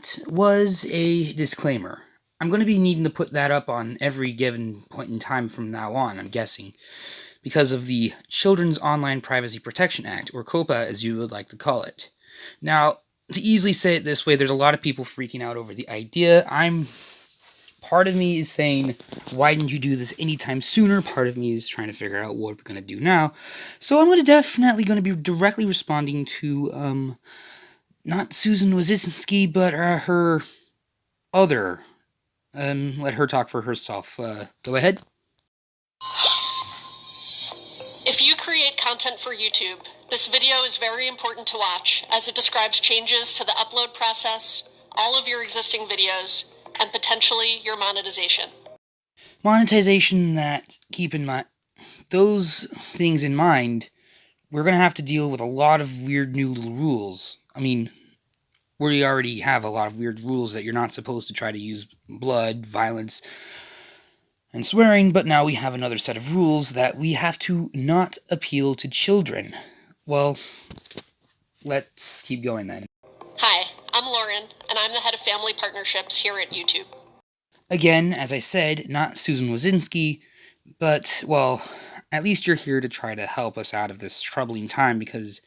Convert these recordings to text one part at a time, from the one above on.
that was a disclaimer. I'm going to be needing to put that up on every given point in time from now on, I'm guessing, because of the Children's Online Privacy Protection Act, or COPPA as you would like to call it. Now, to easily say it this way, there's a lot of people freaking out over the idea. Part of me is saying, why didn't you do this anytime sooner? Part of me is trying to figure out what we're going to do now. So I'm definitely going to be directly responding to, not Susan Wazinski, but her other. Let her talk for herself. Go ahead. If you create content for YouTube, this video is very important to watch as it describes changes to the upload process, all of your existing videos, and potentially your monetization. Monetization that, keep in mind, those things in mind, we're going to have to deal with a lot of weird new little rules. I mean, we already have a lot of weird rules that you're not supposed to try to use blood, violence, and swearing, but now we have another set of rules that we have to not appeal to children. Well, let's keep going then. Hi, I'm Lauren, and I'm the head of family partnerships here at YouTube. Again, as I said, not Susan Wazinski, but, well, at least you're here to try to help us out of this troubling time, because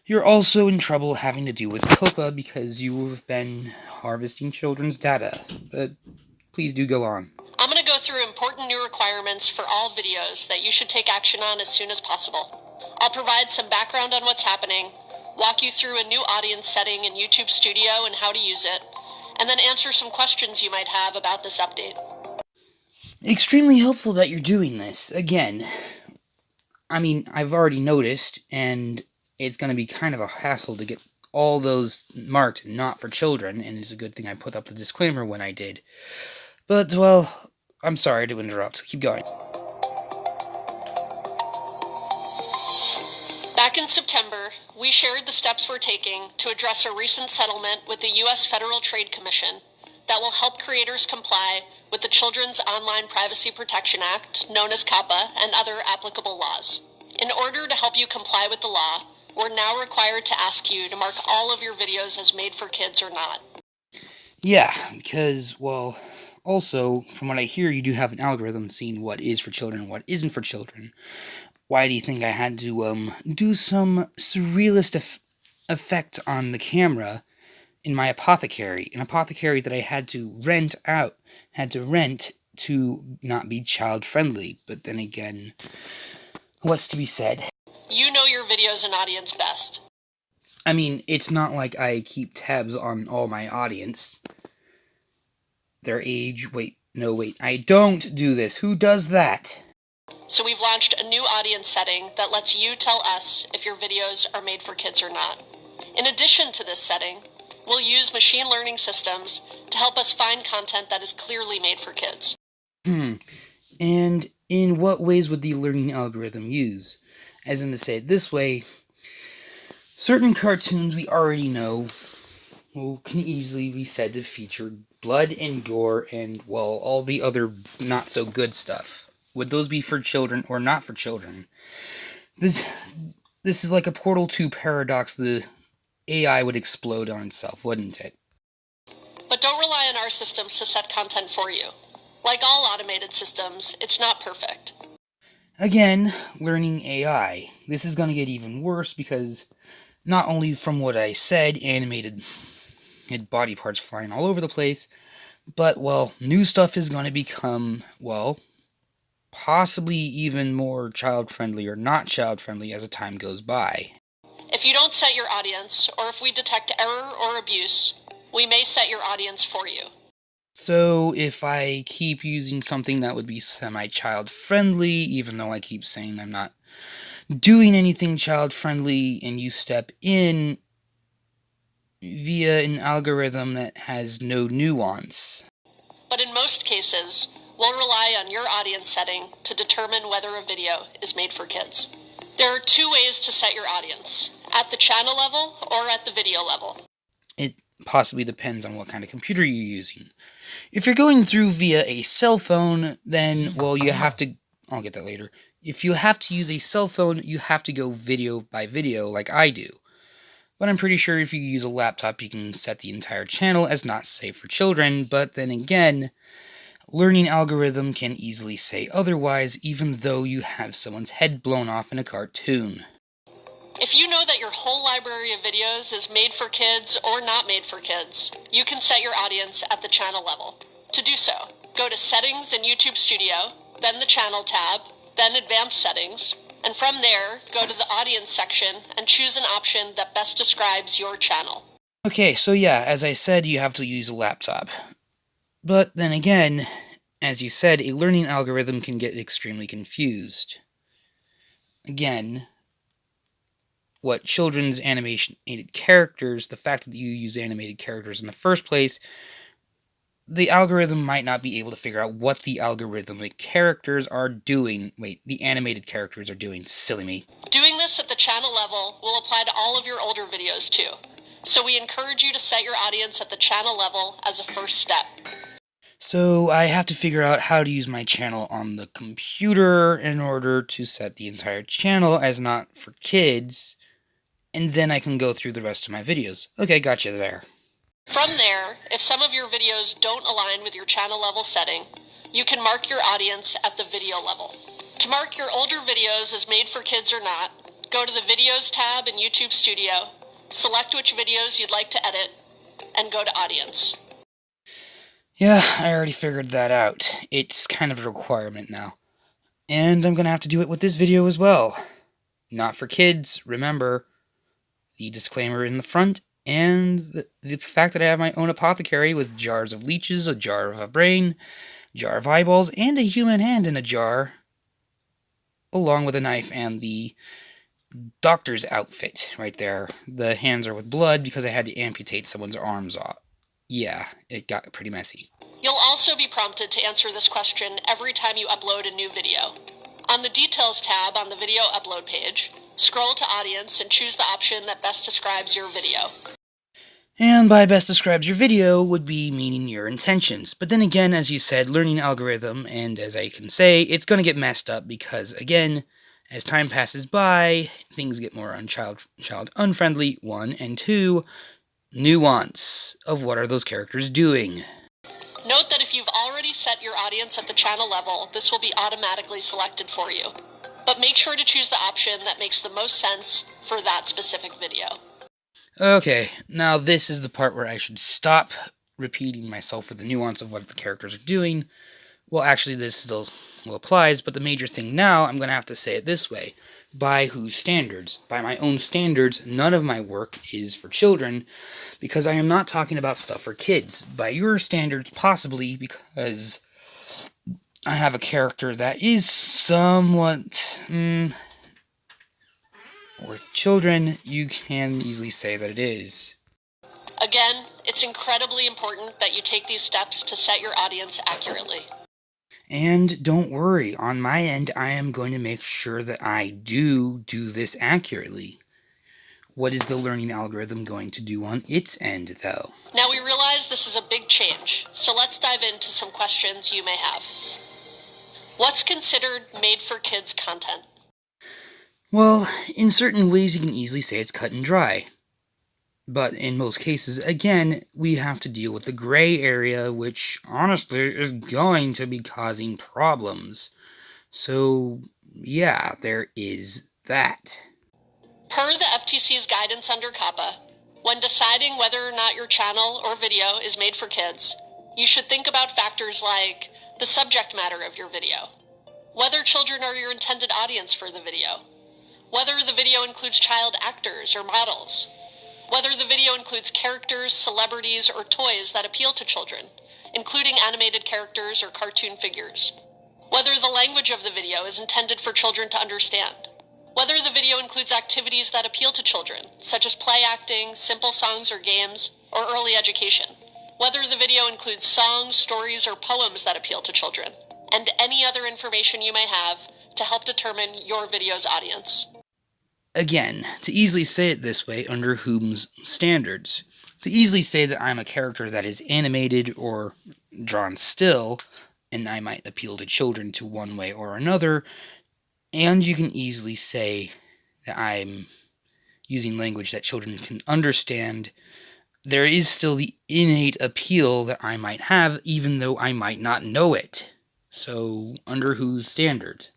you're also in trouble having to do with COPPA because you have been harvesting children's data. But please do go on. I'm going to go through important new requirements for all videos that you should take action on as soon as possible. I'll provide some background on what's happening, walk you through a new audience setting in YouTube Studio and how to use it, and then answer some questions you might have about this update. Extremely helpful that you're doing this. Again, I mean, I've already noticed, and it's going to be kind of a hassle to get all those marked not for children, and it's a good thing I put up the disclaimer when I did. But, well, I'm sorry to interrupt. Keep going. Back in September, we shared the steps we're taking to address a recent settlement with the U.S. Federal Trade Commission that will help creators comply with the Children's Online Privacy Protection Act, known as COPPA, and other applicable laws. In order to help you comply with the law, we're now required to ask you to mark all of your videos as made for kids or not. Yeah, because, well, also, from what I hear, you do have an algorithm seeing what is for children and what isn't for children. Why do you think I had to, do some surrealist effect on the camera in my apothecary? An apothecary that I had to rent to not be child-friendly. But then again, what's to be said? You know your videos and audience best. I mean, it's not like I keep tabs on all my audience. Their age, I don't do this. Who does that? So we've launched a new audience setting that lets you tell us if your videos are made for kids or not. In addition to this setting, we'll use machine learning systems to help us find content that is clearly made for kids. And in what ways would the learning algorithm use? As in to say it this way, certain cartoons we already know can easily be said to feature blood and gore and, well, all the other not-so-good stuff. Would those be for children or not for children? This is like a Portal 2 paradox. The AI would explode on itself, wouldn't it? But don't rely on our systems to set content for you. Like all automated systems, it's not perfect. Again, learning AI. This is going to get even worse because not only from what I said, animated had body parts flying all over the place, but, well, new stuff is going to become, well, possibly even more child-friendly or not child-friendly as the time goes by. If you don't set your audience, or if we detect error or abuse, we may set your audience for you. So if I keep using something that would be semi-child-friendly, even though I keep saying I'm not doing anything child-friendly, and you step in via an algorithm that has no nuance. But in most cases, we'll rely on your audience setting to determine whether a video is made for kids. There are two ways to set your audience, at the channel level or at the video level. It possibly depends on what kind of computer you're using. If you're going through via a cell phone, then, well, you have to... I'll get that later. If you have to use a cell phone, you have to go video by video like I do. But I'm pretty sure if you use a laptop, you can set the entire channel as not safe for children. But then again, learning algorithm can easily say otherwise, even though you have someone's head blown off in a cartoon. If you know that your whole library of videos is made for kids or not made for kids, you can set your audience at the channel level. To do so, go to Settings in YouTube Studio, then the Channel tab, then Advanced Settings, and from there, go to the Audience section and choose an option that best describes your channel. Okay, so yeah, as I said, you have to use a laptop. But then again, as you said, a learning algorithm can get extremely confused. Again, what children's animated characters, the fact that you use animated characters in the first place, the algorithm might not be able to figure out what the algorithmic characters are doing. Wait, the animated characters are doing. Silly me. Doing this at the channel level will apply to all of your older videos too. So we encourage you to set your audience at the channel level as a first step. So I have to figure out how to use my channel on the computer in order to set the entire channel as not for kids, and then I can go through the rest of my videos. Okay, gotcha there. From there, if some of your videos don't align with your channel level setting, you can mark your audience at the video level. To mark your older videos as made for kids or not, go to the Videos tab in YouTube Studio, select which videos you'd like to edit, and go to Audience. Yeah, I already figured that out. It's kind of a requirement now. And I'm gonna have to do it with this video as well. Not for kids, remember. The disclaimer in the front, and the fact that I have my own apothecary with jars of leeches, a jar of a brain, jar of eyeballs, and a human hand in a jar, along with a knife and the doctor's outfit right there. The hands are with blood because I had to amputate someone's arms off. Yeah, it got pretty messy. You'll also be prompted to answer this question every time you upload a new video. On the Details tab on the video upload page, scroll to Audience and choose the option that best describes your video. And by best describes your video would be meaning your intentions. But then again, as you said, learning algorithm, and as I can say, it's going to get messed up because, again, as time passes by, things get more child unfriendly, one, and two, nuance of what are those characters doing. Note that if you've already set your audience at the channel level, this will be automatically selected for you. But make sure to choose the option that makes the most sense for that specific video. Okay, now this is the part where I should stop repeating myself for the nuance of what the characters are doing. Well, actually, this still applies, but the major thing now, I'm going to have to say it this way. By whose standards? By my own standards, none of my work is for children, because I am not talking about stuff for kids. By your standards, possibly, because I have a character that is somewhat worth children, you can easily say that it is. Again, it's incredibly important that you take these steps to set your audience accurately. And don't worry, on my end, I am going to make sure that I do this accurately. What is the learning algorithm going to do on its end, though? Now we realize this is a big change, so let's dive into some questions you may have. What's considered made-for-kids content? Well, in certain ways you can easily say it's cut and dry. But in most cases, again, we have to deal with the gray area, which, honestly, is going to be causing problems. So, yeah, there is that. Per the FTC's guidance under COPPA, when deciding whether or not your channel or video is made for kids, you should think about factors like the subject matter of your video, whether children are your intended audience for the video, whether the video includes child actors or models, whether the video includes characters, celebrities, or toys that appeal to children, including animated characters or cartoon figures, whether the language of the video is intended for children to understand, whether the video includes activities that appeal to children, such as play acting, simple songs or games, or early education, whether the video includes songs, stories, or poems that appeal to children, and any other information you may have to help determine your video's audience. Again, to easily say it this way, under whom's standards? To easily say that I'm a character that is animated or drawn still, and I might appeal to children to one way or another, and you can easily say that I'm using language that children can understand, there is still the innate appeal that I might have, even though I might not know it. So, under whose standard?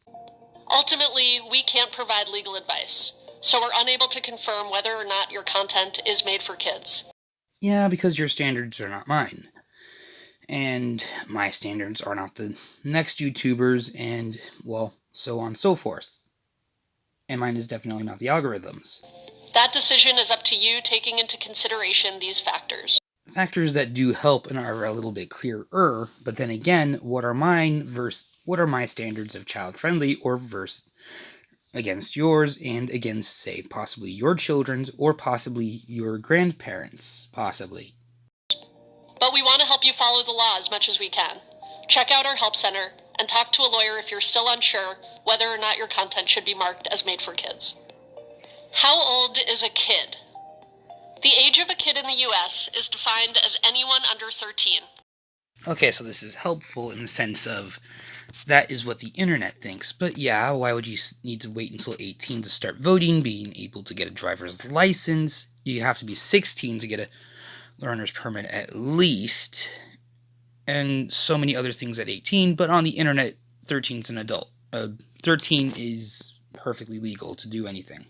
Ultimately, we can't provide legal advice, so we're unable to confirm whether or not your content is made for kids. Yeah, because your standards are not mine. And my standards are not the next YouTubers, and, well, so on and so forth. And mine is definitely not the algorithms. That decision is up to you, taking into consideration these factors. Factors that do help and are a little bit clearer, but then again, what are mine versus what are my standards of child-friendly, or versus against yours, and against, say, possibly your children's, or possibly your grandparents', possibly. But we want to help you follow the law as much as we can. Check out our help center and talk to a lawyer if you're still unsure whether or not your content should be marked as made for kids. How old is a kid? The age of a kid in the U.S. is defined as anyone under 13. Okay, so this is helpful in the sense of that is what the internet thinks. But yeah, why would you need to wait until 18 to start voting, being able to get a driver's license? You have to be 16 to get a learner's permit at least, and so many other things at 18, but on the internet, 13 is an adult. 13 is perfectly legal to do anything.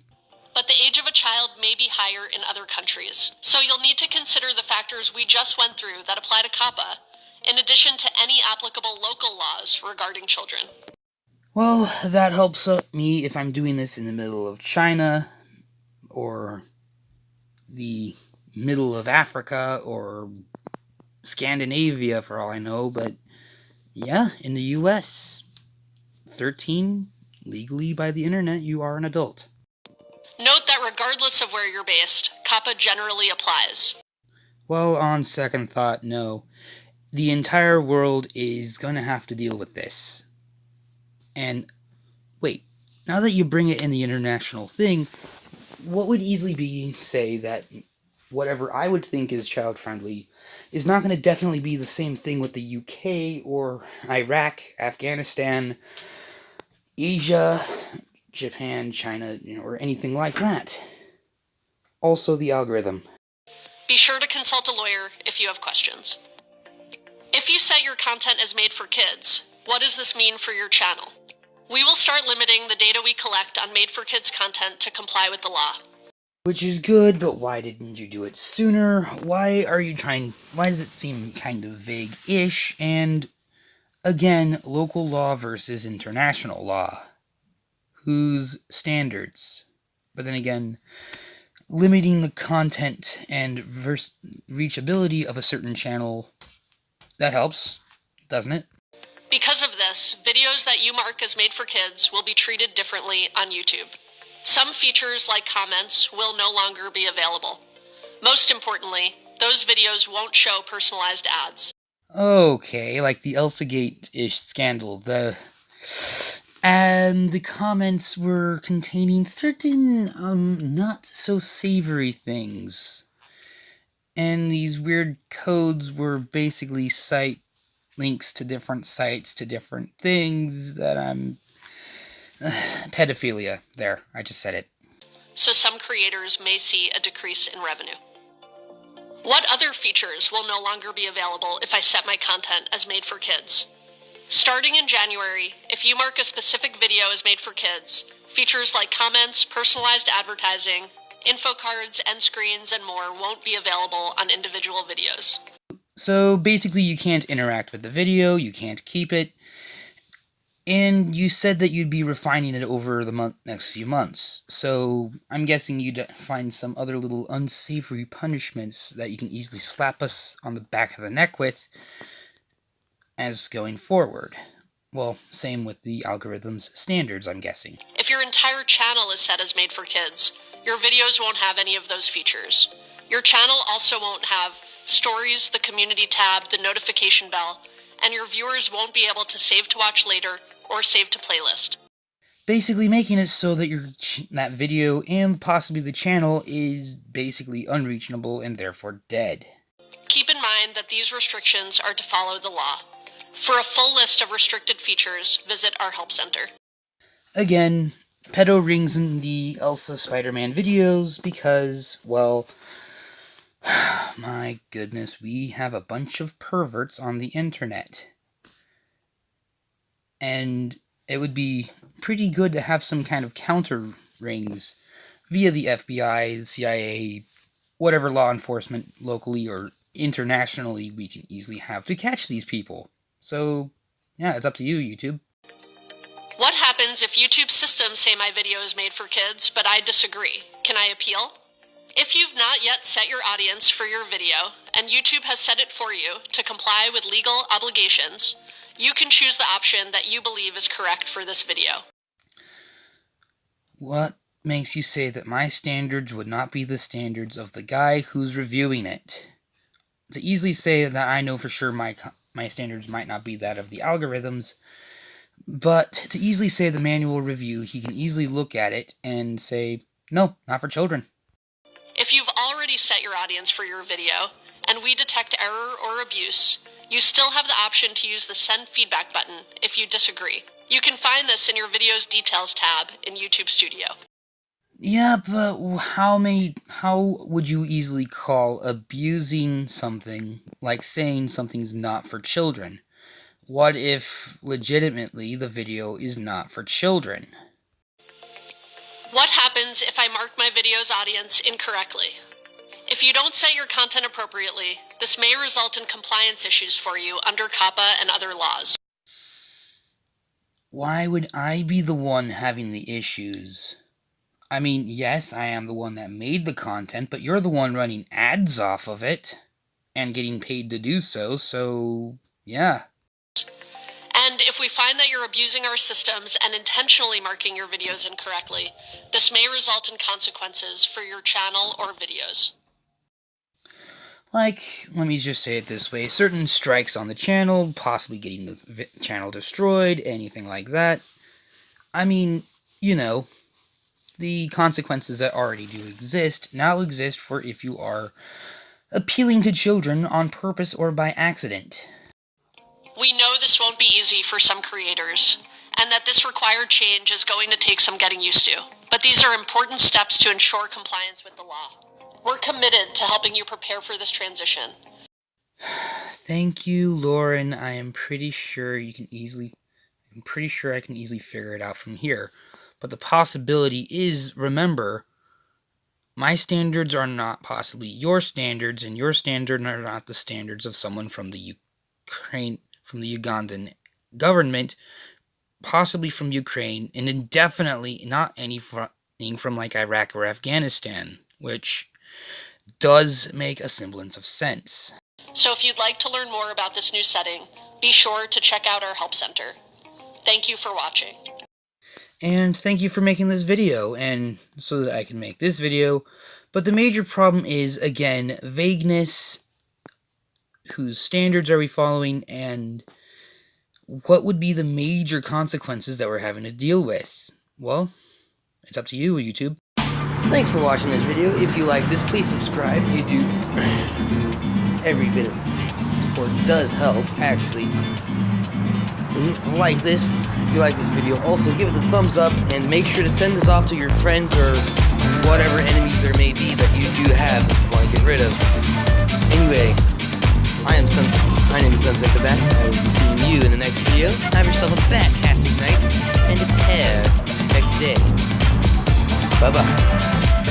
But the age of a child may be higher in other countries, so you'll need to consider the factors we just went through that apply to COPPA, in addition to any applicable local laws regarding children. Well, that helps me if I'm doing this in the middle of China, or the middle of Africa, or Scandinavia, for all I know, but yeah, in the US, 13, legally by the internet, you are an adult. Note that regardless of where you're based, COPPA generally applies. Well, on second thought, no. The entire world is gonna have to deal with this. And, wait, now that you bring it in the international thing, what would easily be, say, that whatever I would think is child-friendly is not going to definitely be the same thing with the UK or Iraq, Afghanistan, Asia, Japan, China, or anything like that. Also, the algorithm. Be sure to consult a lawyer if you have questions. If you set your content as made for kids, what does this mean for your channel? We will start limiting the data we collect on made for kids content to comply with the law. Which is good, but why didn't you do it sooner? Why does it seem kind of vague-ish? And, again, local law versus international law. Whose standards? But then again, limiting the content and reachability of a certain channel, that helps, doesn't it? Because of this, videos that you mark as made for kids will be treated differently on YouTube. Some features, like comments, will no longer be available. Most importantly, those videos won't show personalized ads. Okay, like the Elsagate-ish scandal, and the comments were containing certain, not so savory things. And these weird codes were basically site links to different sites to different things that pedophilia. There, I just said it. So some creators may see a decrease in revenue. What other features will no longer be available if I set my content as made for kids? Starting in January, if you mark a specific video as made for kids, features like comments, personalized advertising, info cards, end screens, and more won't be available on individual videos. So basically you can't interact with the video, you can't keep it, and you said that you'd be refining it over the next few months. So I'm guessing you'd find some other little unsavory punishments that you can easily slap us on the back of the neck with as going forward. Well, same with the algorithm's standards, I'm guessing. If your entire channel is set as made for kids, your videos won't have any of those features. Your channel also won't have stories, the community tab, the notification bell, and your viewers won't be able to save to watch later or save to playlist. Basically making it so that that video and possibly the channel is basically unreachable and therefore dead. Keep in mind that these restrictions are to follow the law. For a full list of restricted features, visit our help center. Again, pedo rings in the Elsa Spider-Man videos because, well, my goodness, we have a bunch of perverts on the internet. And it would be pretty good to have some kind of counter rings via the FBI, the CIA, whatever law enforcement locally or internationally we can easily have to catch these people. So, yeah, it's up to you, YouTube. What happens if YouTube's systems say my video is made for kids, but I disagree? Can I appeal? If you've not yet set your audience for your video, and YouTube has set it for you to comply with legal obligations, you can choose the option that you believe is correct for this video. What makes you say that my standards would not be the standards of the guy who's reviewing it? To easily say that I know for sure my standards might not be that of the algorithms, but to easily say the manual review, he can easily look at it and say, no, not for children. If you've already set your audience for your video, and we detect error or abuse, you still have the option to use the Send Feedback button if you disagree. You can find this in your video's details tab in YouTube Studio. Yeah, but how would you easily call abusing something like saying something's not for children? What if legitimately the video is not for children? What happens if I mark my video's audience incorrectly? If you don't set your content appropriately, this may result in compliance issues for you under COPPA and other laws. Why would I be the one having the issues? I mean, yes, I am the one that made the content, but you're the one running ads off of it and getting paid to do so, so yeah. And if we find that you're abusing our systems and intentionally marking your videos incorrectly, this may result in consequences for your channel or videos. Like, let me just say it this way, certain strikes on the channel, possibly getting the channel destroyed, anything like that. I mean, you know, the consequences that already do exist now exist for if you are appealing to children on purpose or by accident. We know this won't be easy for some creators, and that this required change is going to take some getting used to. But these are important steps to ensure compliance with the law. We're committed to helping you prepare for this transition. Thank you, Lauren. I'm pretty sure I can easily figure it out from here. But the possibility is, remember, my standards are not possibly your standards, and your standards are not the standards of someone from the Ugandan government, possibly from Ukraine, and indefinitely not anything from like Iraq or Afghanistan, which does make a semblance of sense. So if you'd like to learn more about this new setting, be sure to check out our help center. Thank you for watching. And thank you for making this video, and so that I can make this video. But the major problem is, again, vagueness. Whose standards are we following, and what would be the major consequences that we're having to deal with? Well, it's up to you, YouTube. Thanks for watching this video. If you like this, please subscribe. You do every bit of support does help, actually. Like this, if you like this video, also give it a thumbs up, and make sure to send this off to your friends or whatever enemies there may be that you do have that you want to get rid of. Anyway, my name is Sunset the Bat. I will be seeing you in the next video. Have yourself a fantastic night and a perfect day. Bye-bye.